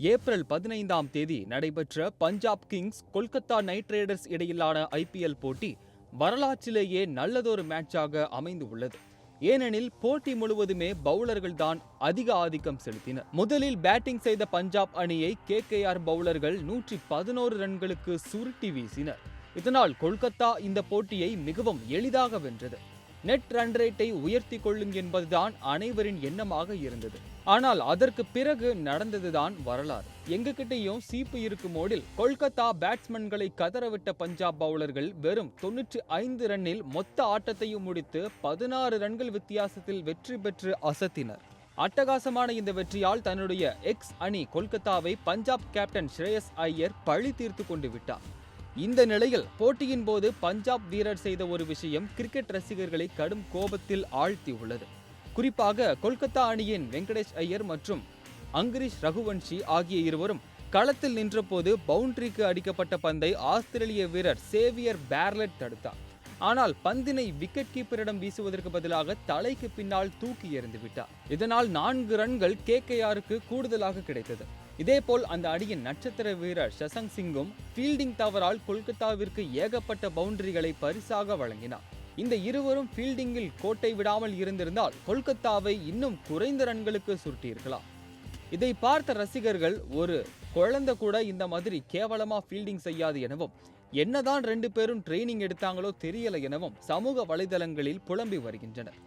April 15ஆம் தேதி நடைபெற்ற Punjab Kings Kolkata night Riders இடையிலான ஐபிஎல் போட்டி வரலாற்றிலேயே நல்லதொரு மேட்சாக அமைந்து உள்ளது. ஏனெனில் போட்டி முழுவதுமே பவுலர்கள் தான் அதிக ஆதிக்கம் செலுத்தினர். முதலில் பேட்டிங் செய்த பஞ்சாப் அணியை கேகேஆர் பவுலர்கள் 111 ரன்களுக்கு சுருட்டி வீசினர். இதனால் கொல்கத்தா இந்த போட்டியை மிகவும் எளிதாக வென்றது. நெட் ரன் ரேட்டை உயர்த்தி கொள்ளும் என்பதுதான் அனைவரின் எண்ணமாக இருந்தது. ஆனால் அதற்கு பிறகு நடந்ததுதான் வரலாறு. எங்ககிட்டயும் சீப்பு இருக்கும் மோடில் கொல்கத்தா பேட்ஸ்மேன்களை கதறவிட்ட பஞ்சாப் பவுலர்கள் வெறும் 95 ரன்னில் மொத்த ஆட்டத்தையும் முடித்து 16 ரன்கள் வித்தியாசத்தில் வெற்றி பெற்று அசத்தினர். அட்டகாசமான இந்த வெற்றியால் தன்னுடைய எக்ஸ் அணி கொல்கத்தாவை பஞ்சாப் கேப்டன் ஸ்ரேயஸ் ஐயர் பழி தீர்த்து கொண்டு விட்டார். இந்த நிலையில் போட்டியின் போது பஞ்சாப் வீரர் செய்த ஒரு விஷயம் கிரிக்கெட் ரசிகர்களை கடும் கோபத்தில் ஆழ்த்தி உள்ளது. குறிப்பாக கொல்கத்தா அணியின் வெங்கடேஷ் ஐயர் மற்றும் அங்கரீஷ் ரகுவன்ஷி ஆகிய இருவரும் களத்தில் நின்றபோது பவுண்டரிக்கு அடிக்கப்பட்ட பந்தை ஆஸ்திரேலிய வீரர் சேவியர் பேர்லெட் தடுத்தார். ஆனால் பந்தினை விக்கெட் கீப்பரிடம் வீசுவதற்கு பதிலாக தலைக்கு பின்னால் தூக்கி எறிந்து விட்டார். இதனால் 4 ரன்கள் கேகேஆருக்கு கூடுதலாக கிடைத்தது. இதேபோல் அந்த அணியின் நட்சத்திர வீரர் சசங் சிங்கும் ஃபீல்டிங் தவறால் கொல்கத்தாவிற்கு ஏகப்பட்ட பவுண்டரிகளை பரிசாக வழங்கினார். இந்த இருவரும் ஃபீல்டிங்கில் கோட்டை விடாமல் இருந்திருந்தால் கொல்கத்தாவை இன்னும் குறைந்த ரன்களுக்கு சுருட்டியிருக்கலாம். இதை பார்த்த ரசிகர்கள் ஒரு குழந்தை கூட இந்த மாதிரி கேவலமா ஃபீல்டிங் செய்யாது எனவும், என்னதான் 2 பேரும் ட்ரெயினிங் எடுத்தாங்களோ தெரியல எனவும் சமூக வலைதளங்களில் புலம்பி வருகின்றனர்.